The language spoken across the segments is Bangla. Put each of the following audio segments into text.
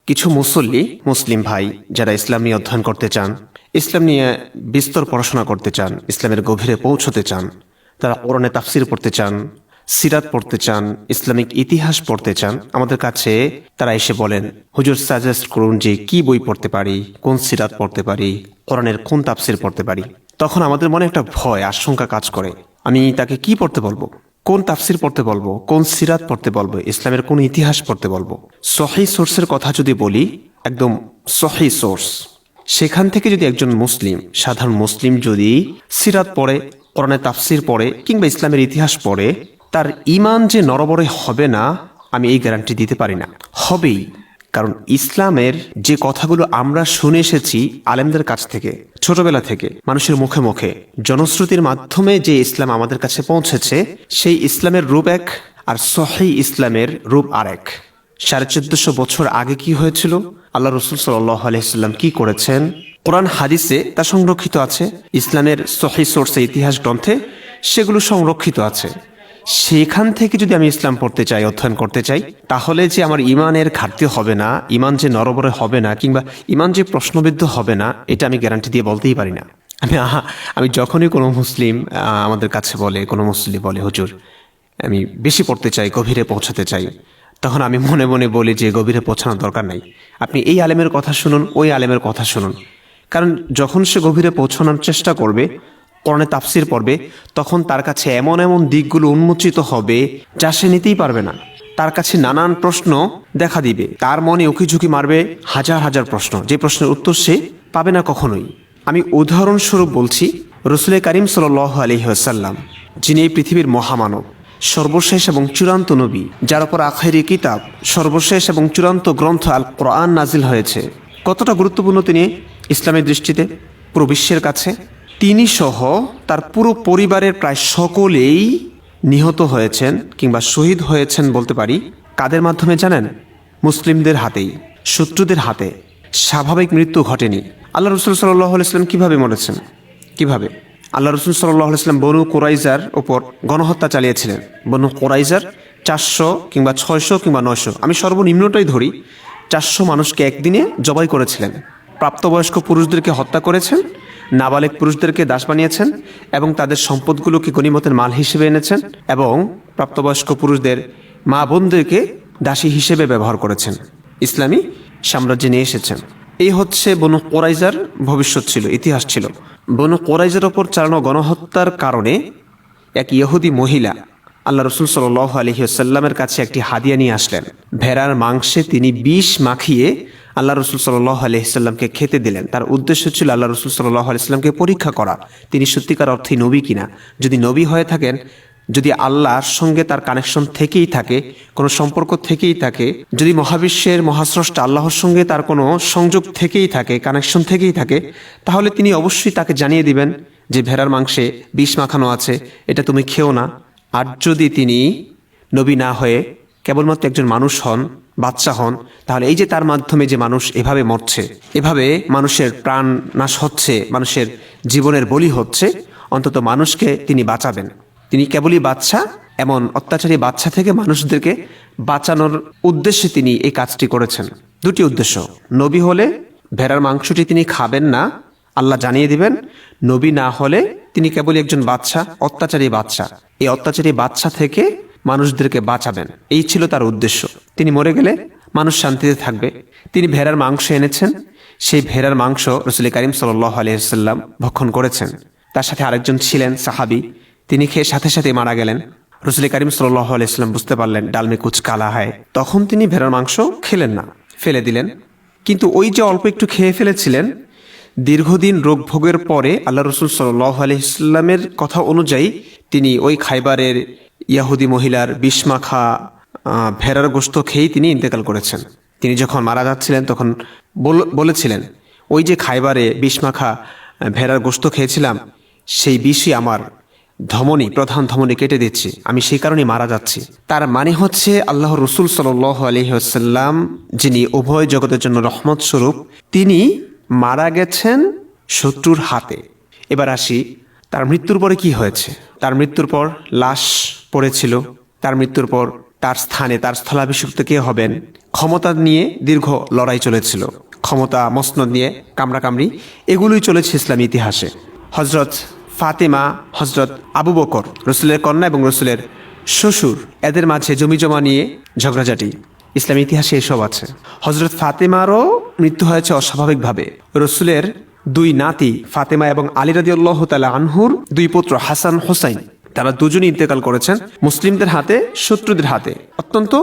কিছু মুসল্লি মুসলিম ভাই যারা ইসলাম নিয়ে অধ্যয়ন করতে চান, ইসলাম নিয়ে বিস্তর পড়াশোনা করতে চান, ইসলামের গভীরে পৌঁছতে চান, তারা কোরআনে তাফসির পড়তে চান, সিরাত পড়তে চান, ইসলামিক ইতিহাস পড়তে চান, আমাদের কাছে তারা এসে বলেন, হুজুর সাজেস্ট করুন যে কি বই পড়তে পারি, কোন সিরাত পড়তে পারি, কোরআনের কোন তাফসির পড়তে পারি। তখন আমাদের মনে একটা ভয় আশঙ্কা কাজ করে, আমি তাকে কি পড়তে বলবো, কোন তাফসির পড়তে বলবো, কোন সিরাত পড়তে বলবো, ইসলামের কোন ইতিহাস পড়তে বলবো। সহি সোর্সের কথা যদি বলি, একদম সহি সোর্স, সেখান থেকে যদি একজন মুসলিম, সাধারণ মুসলিম যদি সিরাত পড়ে, কোরআনের তাফসির পড়ে কিংবা ইসলামের ইতিহাস পড়ে, তার ঈমান যে নড়বড়ে হবে না, আমি এই গ্যারান্টি দিতে পারি না। হবেই, কারণ ইসলামের যে কথাগুলো আমরা শুনে এসেছি আলেমদের কাছ থেকে, ছোটবেলা থেকে মানুষের মুখে মুখে জনশ্রুতির মাধ্যমে যে ইসলাম আমাদের কাছে পৌঁছেছে, সেই ইসলামের রূপ এক আর সহিহ ইসলামের রূপ আরেক। 1450 বছর আগে কি হয়েছিল, আল্লাহ রসুল সাল্লাল্লাহু আলাইহি সাল্লাম কি করেছেন, কোরআন হাদিসে তা সংরক্ষিত আছে, ইসলামের সহিহ সোর্সে, ইতিহাস গ্রন্থে সেগুলো সংরক্ষিত আছে। সেখান থেকে যদি আমি ইসলাম পড়তে চাই, অধ্যয়ন করতে চাই, তাহলে যে আমার ইমানের ঘাটতি হবে না, ইমান যে নড়বড়ে হবে না, কিংবা ইমান যে প্রশ্নবিদ্ধ হবে না, এটা আমি গ্যারান্টি দিয়ে বলতেই পারি না। আমি যখনই কোনো মুসলিম আমাদের কাছে বলে, কোনো মুসলিম বলে, হুজুর আমি বেশি পড়তে চাই, গভীরে পৌঁছাতে চাই, তখন আমি মনে মনে বলি যে গভীরে পৌঁছানোর দরকার নাই। আপনি এই আলেমের কথা শুনুন, ওই আলেমের কথা শুনুন। কারণ যখন সে গভীরে পৌঁছানোর চেষ্টা করবে, কোরআনে তাফসির পড়বে, তখন তার কাছে এমন এমন দিকগুলো উন্মোচিত হবে যা সে নিতেই পারবে না। তার কাছে নানান প্রশ্ন দেখা দিবে, তার মনে উকিঝুঁকি মারবে হাজার হাজার প্রশ্ন, যে প্রশ্নের উত্তর সে পাবে না কখনোই। আমি উদাহরণস্বরূপ বলছি, রসুল করিম সাল্লাল্লাহু আলাইহি ওয়াসাল্লাম, যিনি এই পৃথিবীর মহামানব, সর্বশেষ এবং চূড়ান্ত নবী, যার উপর আখিরি কিতাব, সর্বশেষ এবং চূড়ান্ত গ্রন্থ আল কোরআন নাজিল হয়েছে, কতটা গুরুত্বপূর্ণ তিনি ইসলামের দৃষ্টিতে, পুরো বিশ্বের কাছে। তিনি সহ তার পুরো পরিবারের প্রায় সকলেই নিহত হয়েছেন কিংবা শহীদ হয়েছেন বলতে পারি। কাদের মাধ্যমে জানেন? মুসলিমদের হাতেই, শত্রুদের হাতে। স্বাভাবিক মৃত্যু ঘটেনি। আল্লাহ রসুল সাল্লাল্লাহু আলাইহি ওয়াসাল্লাম কিভাবে মরেছেন? কিভাবে? আল্লাহ রসুল সাল্লাল্লাহু আলাইহি ওয়াসাল্লাম বনু কুরাইজার ওপর গণহত্যা চালিয়েছিলেন। বনু কুরাইজার 400 কিংবা 600 কিংবা 900, আমি সর্বনিম্নটাই ধরি, 400 মানুষকে একদিনে জবাই করেছিলেন। প্রাপ্তবয়স্ক পুরুষদেরকে হত্যা করেছেন, নাবালেগ পুরুষদেরকে দাস বানিয়েছেন এবং তাদের সম্পদগুলোকে গনিমতের মাল হিসেবে এনেছেন, এবং প্রাপ্তবয়স্ক পুরুষদের মা বোনদেরকে দাসী হিসেবে ব্যবহার করেছেন। ইসলামী সাম্রাজ্যে নিয়ে এসেছেন। এই হচ্ছে বনু কোরাইজার ভবিষ্যৎ ছিল, ইতিহাস ছিল। বনু কোরাইজার ওপর চালানো গণহত্যার কারণে এক ইহুদি মহিলা আল্লাহ রসুল সাল্লাল্লাহু আলাইহি ওয়াসাল্লামের কাছে একটি হাদিয়া নিয়ে আসলেন। ভেড়ার মাংসে তিনি বিষ মাখিয়ে আল্লাহ রসুল সাল্লাল্লাহু আলাইহি ওয়াসাল্লামকে খেতে দিলেন। তার উদ্দেশ্য ছিল আল্লাহ রসুল সাল্লাল্লাহু আলাইহি ওয়াসাল্লামকে পরীক্ষা করা, তিনি সত্যিকার অর্থে নবী কিনা। যদি নবী হয়ে থাকেন, যদি আল্লাহর সঙ্গে তার কানেকশন থেকেই থাকে, কোনো সম্পর্ক থেকেই থাকে, যদি মহাবিশ্বের মহাস্রষ্টা আল্লাহর সঙ্গে তার কোনো সংযোগ থেকেই থাকে, কানেকশন থেকেই থাকে, তাহলে তিনি অবশ্যই তাকে জানিয়ে দিবেন যে ভেড়ার মাংসে বিষ মাখানো আছে, এটা তুমি খেও না। আর যদি তিনি নবী না হয়ে কেবলমাত্র একজন মানুষ হন, বাচ্চা হন, তাহলে এই যে তার মাধ্যমে যে মানুষ এভাবে মরছে, এভাবে মানুষের প্রাণ নাশ হচ্ছে, মানুষের জীবনের বলি হচ্ছে, অন্তত মানুষকে তিনি বাঁচাবেন। তিনি কেবলই বাচ্চা, এমন অত্যাচারী বাচ্চা থেকে মানুষদেরকে বাঁচানোর উদ্দেশ্যে তিনি এই কাজটি করেছেন। দুটি উদ্দেশ্য, নবী হলে ভেড়ার মাংসটি তিনি খাবেন না, আল্লাহ জানিয়ে দিবেন। নবী না হলে তিনি কেবলই একজন বাচ্চা, অত্যাচারী বাচ্চা, এই অত্যাচারী বাচ্চা থেকে মানুষদেরকে বাঁচাবেন। এই ছিল তার উদ্দেশ্য। তিনি মরে গেলে মানুষ শান্তিতে থাকবে। তিনি ভেড়ার মাংস এনেছেন, সেই ভেড়ার মাংস রসুল করিম সাল্লাল্লাহু আলাইহি ওয়াসাল্লাম ভক্ষণ করেছেন। তার সাথে আরেকজন ছিলেন সাহাবী, তিনি খেয়ে সাথে সাথে মারা গেলেন। রসুল করিম সাল্লাল্লাহু আলাইহি ওয়াসাল্লাম বুঝতে পারলেন ডালমে কুচ কালা হয়, তখন তিনি ভেড়ার মাংস খেলেন না, ফেলে দিলেন। কিন্তু ওই যে অল্প একটু খেয়ে ফেলেছিলেন, দীর্ঘদিন রোগ ভোগের পরে আল্লাহ রসুল সাল্লাল্লাহু আলাইহি ওয়াসাল্লামের কথা অনুযায়ী তিনি ওই খাইবারের ইয়াহুদি মহিলার বিষমাখা ভেড়ার গোশত খেয়েই তিনি ইন্তেকাল করেছেন। তিনি যখন মারা যাচ্ছিলেন তখন বলেছিলেন, ওই যে খাইবারে বিষমাখা ভেড়ার গোশত খেয়েছিলাম, সেই বিষই আমার ধমনী, প্রধান ধমনী কেটে দিচ্ছে, আমি সেই কারণে মারা যাচ্ছি। তার মানে হচ্ছে আল্লাহ রসুল সাল্লাল্লাহু আলাইহি ওয়াসাল্লাম, যিনি উভয় জগতের জন্য রহমত স্বরূপ, তিনি মারা গেছেন শত্রুর হাতে। এবার আসি, তার মৃত্যুর পরে কি হয়েছে। তার মৃত্যুর পর লাশ পড়েছিল, তার মৃত্যুর পর তার স্থানে তার স্থলাভিষিক্ত কে হবেন, ক্ষমতা নিয়ে দীর্ঘ লড়াই চলেছিল, ক্ষমতা মসনদ নিয়ে কামড়াকামড়ি, এগুলোই চলেছে ইসলামী ইতিহাসে। হজরত ফাতেমা, হজরত আবু বকর, রসুলের কন্যা এবং রসুলের শ্বশুর, এদের মাঝে জমি জমা নিয়ে ঝগড়াঝাটি, ইসলামী ইতিহাসে এসব আছে। হজরত ফাতেমারও মৃত্যু হয়েছে অস্বাভাবিকভাবে। রসুলের দুই নাতি ফাতেমা এবং আলী রাদিয়াল্লাহু তাআলা আনহুর দুই পুত্র হাসান হোসাইন, তারা দুজনই ইন্তেকাল করেছেন মুসলিমদের হাতে, শত্রুদের হাতে। অত্যন্ত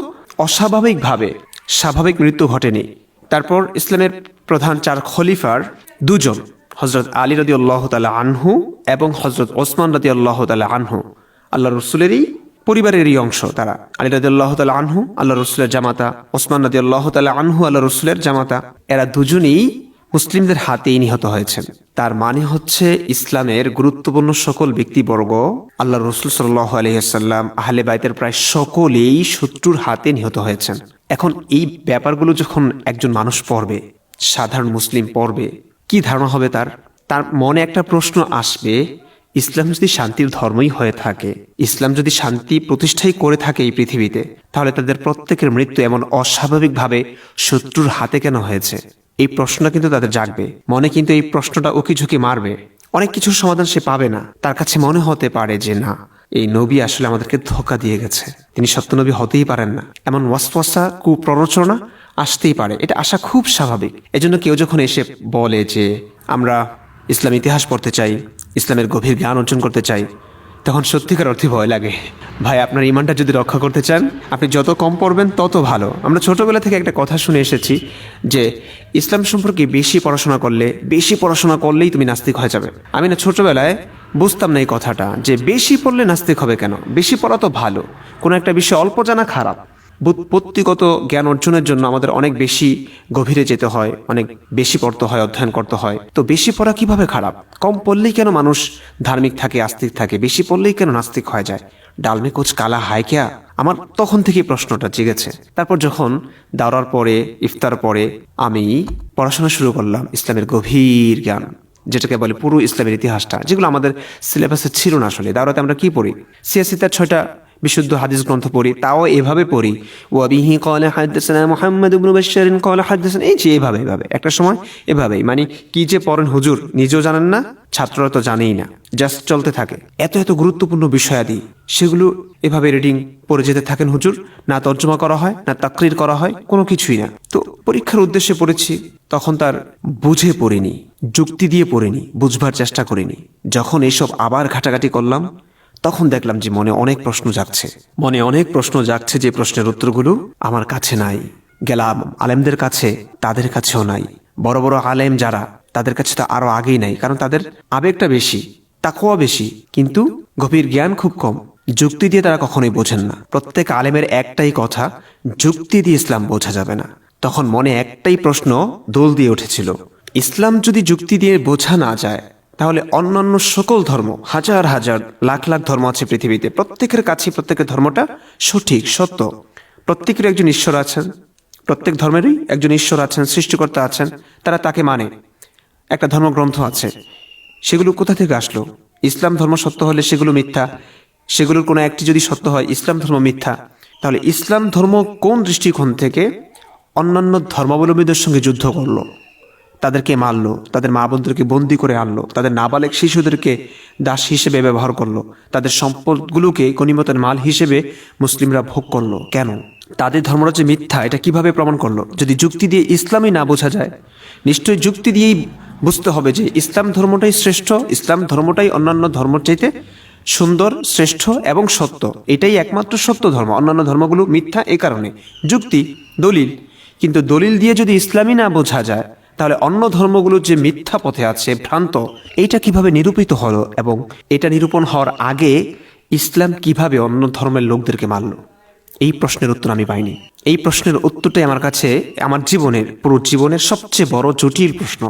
অস্বাভাবিকভাবে, স্বাভাবিক মৃত্যু ঘটেনি। তারপর ইসলামের প্রধান চার খলিফার দুজন, হজরত আলী রাদিয়াল্লাহু তাআলা আনহু এবং হজরত ওসমান রাদিয়াল্লাহু তাআলা আনহু, আল্লাহ রসুলেরই পরিবারেরই অংশ তারা। আলী রাদিয়াল্লাহু তাআলা আনহু আল্লাহ রসুলের জামাতা, ওসমান রাদিয়াল্লাহু তাআলা আনহু আল্লাহ রসুলের জামাতা, এরা দুজনেই মুসলিমদের হাতেই নিহত হয়েছেন। তার মানে হচ্ছে ইসলামের গুরুত্বপূর্ণ সকল ব্যক্তিবর্গ, আল্লাহ রসুল সাল্লাল্লাহু আলাইহি ওয়াসাল্লাম, আহলে বাইতের প্রায় সকলেই শত্রুর হাতে নিহত হয়েছেন। এখন এই ব্যাপারগুলো যখন একজন মানুষ পড়বে, সাধারণ মুসলিম পড়বে, কি ধারণা হবে তার? তার মনে একটা প্রশ্ন আসবে, ইসলাম যদি শান্তির ধর্মই হয়ে থাকে, ইসলাম যদি শান্তি প্রতিষ্ঠাই করে থাকে এই পৃথিবীতে, তাহলে তাদের প্রত্যেকের মৃত্যু এমন অস্বাভাবিকভাবে শত্রুর হাতে কেন হয়েছে? এই প্রশ্নটা কিন্তু তাদের জাগবে মনে, কিন্তু এই প্রশ্নটা ওকে ঝুঁকি মারবে। অনেক কিছুর সমাধান সে পাবে না। তার কাছে মনে হতে পারে যে না, এই নবী আসলে আমাদেরকে ধোঁকা দিয়ে গেছে, তিনি সত্য নবী হতেই পারেন না, এমন ওয়াসওয়াসা, কুপ্ররোচনা আসতেই পারে। এটা আসা খুব স্বাভাবিক। এজন্য কেউ যখন এসে বলে যে আমরা ইসলাম ইতিহাস পড়তে চাই, ইসলামের গভীর জ্ঞান অর্জন করতে চাই, তখন সত্যিকার অর্থে ভয় লাগে। ভাই, আপনার ইমানটা যদি রক্ষা করতে চান, আপনি যত কম পড়বেন তত ভালো। আমরা ছোটবেলা থেকে একটা কথা শুনে এসেছি যে ইসলাম সম্পর্কে বেশি পড়াশোনা করলেই তুমি নাস্তিক হয়ে যাবে। আমি না ছোটবেলায় বুঝতাম না এই কথাটা, যে বেশি পড়লে নাস্তিক হবে কেন? বেশি পড়া তো ভালো, কোনো একটা বিষয় অল্প জানা খারাপ। ব্যক্তিগত জ্ঞান অর্জনের জন্য আমাদের অনেক বেশি গভীরে যেতে হয়, অনেক বেশি পড়তে হয়, অধ্যয়ন করতে হয়। তো বেশি পড়া কিভাবে খারাপ? কম পড়লেই কেন মানুষ ধার্মিক থাকে, আস্তিক থাকে? বেশি পড়লেই কেন নাস্তিক হয়ে যায়? ডালমে কুছ কালা হায় ক্যা? আমার তখন থেকে প্রশ্নটা জেগেছে। তারপর যখন দাওরার পরে, ইফতার পরে আমি পড়াশোনা শুরু করলাম ইসলামের গভীর জ্ঞান, যেটাকে বলে পুরো ইসলামের ইতিহাসটা, যেগুলো আমাদের সিলেবাসে ছিল না। আসলে দাওরাতে আমরা কি পড়ি? সিয়াসিতার 6টা বিশুদ্ধ হাদিস গ্রন্থ পড়ি, তাও এভাবে পড়ি, ওয়াবিহি ক্বালা হাদাসানা মুহাম্মদ ইবনে বাশশার ক্বালা হাদাসানা, এই যে এভাবে একটা সময় এভাবেই, মানে কি যে পড়েন হুজুর নিজেও জানেন না, ছাত্ররা তো জানেই না, জাস্ট চলতে থাকে। এত গুরুত্বপূর্ণ বিষয়াদি, সেগুলো এভাবে রিডিং পড়ে যেতে থাকেন হুজুর। না তর্জমা করা হয়, না তাকরির করা হয়, কোনো কিছুই না। তো পরীক্ষার উদ্দেশ্যে পড়েছি, তখন তার বুঝে পড়িনি, যুক্তি দিয়ে পড়িনি, বুঝবার চেষ্টা করিনি। যখন এইসব আবার ঘাটাঘাটি করলাম, তখন দেখলাম যে মনে অনেক প্রশ্ন জাগছে, যে প্রশ্নের উত্তরগুলো আমার কাছে নাই। গেলাম আলেমদের কাছে, তাদের কাছেও নাই। বড় বড় আলেম যারা, তাদের কাছে তো আরো আগেই নাই, কারণ তাদের আবেগটা বেশি, তাকওয়া বেশি, কিন্তু গভীর জ্ঞান খুব কম। যুক্তি দিয়ে তারা কখনোই বোঝেন না। প্রত্যেক আলেমের একটাই কথা, যুক্তি দিয়ে ইসলাম বোঝা যাবে না। তখন মনে একটাই প্রশ্ন দোল দিয়ে উঠেছিল, ইসলাম যদি যুক্তি দিয়ে বোঝা না যায়, তাহলে অন্যান্য সকল ধর্ম, হাজার হাজার লাখ লাখ ধর্ম আছে পৃথিবীতে, প্রত্যেকের কাছে প্রত্যেকের ধর্মটা সঠিক, সত্য। প্রত্যেকের একজন ঈশ্বর আছেন, প্রত্যেক ধর্মেরই একজন ঈশ্বর আছেন, সৃষ্টিকর্তা আছেন, তারা তাকে মানে। একটা ধর্মগ্রন্থ আছে, সেগুলো কোথা থেকে আসলো? ইসলাম ধর্ম সত্য হলে সেগুলো মিথ্যা, সেগুলোর কোনো একটি যদি সত্য হয়, ইসলাম ধর্ম মিথ্যা, তাহলে ইসলাম ধর্ম কোন দৃষ্টিকোণ থেকে অন্যান্য ধর্মাবলম্বীদের সঙ্গে যুদ্ধ করলো, তাদেরকে মারলো, তাদের মা বোনদেরকে বন্দি করে আনলো, তাদের নাবালেক শিশুদেরকে দাস হিসেবে ব্যবহার করলো, তাদের সম্পদগুলোকে গনিমতের মাল হিসেবে মুসলিমরা ভোগ করলো? কেন? তাদের ধর্মটা যে মিথ্যা, এটা কিভাবে প্রমাণ করলো? যদি যুক্তি দিয়ে ইসলামই না বোঝা যায়, নিশ্চয়ই যুক্তি দিয়েই বুঝতে হবে যে ইসলাম ধর্মটাই শ্রেষ্ঠ, ইসলাম ধর্মটাই অন্যান্য ধর্মের চাইতে সুন্দর, শ্রেষ্ঠ এবং সত্য, এটাই একমাত্র সত্য ধর্ম, অন্যান্য ধর্মগুলো মিথ্যা। এই কারণে যুক্তি, দলিল। কিন্তু দলিল দিয়ে যদি ইসলামই না বোঝা যায়, তাহলে অন্য ধর্মগুলো যে মিথ্যা পথে আছে, ভ্রান্ত, এইটা কিভাবে নিরূপিত হলো? এবং এটা নিরূপণ হওয়ার আগে ইসলাম কিভাবে অন্য ধর্মের লোকদেরকে মারল? এই প্রশ্নের উত্তর আমি পাইনি। এই প্রশ্নের উত্তরটাই আমার কাছে আমার পুরো জীবনের সবচেয়ে বড় জটিল প্রশ্ন।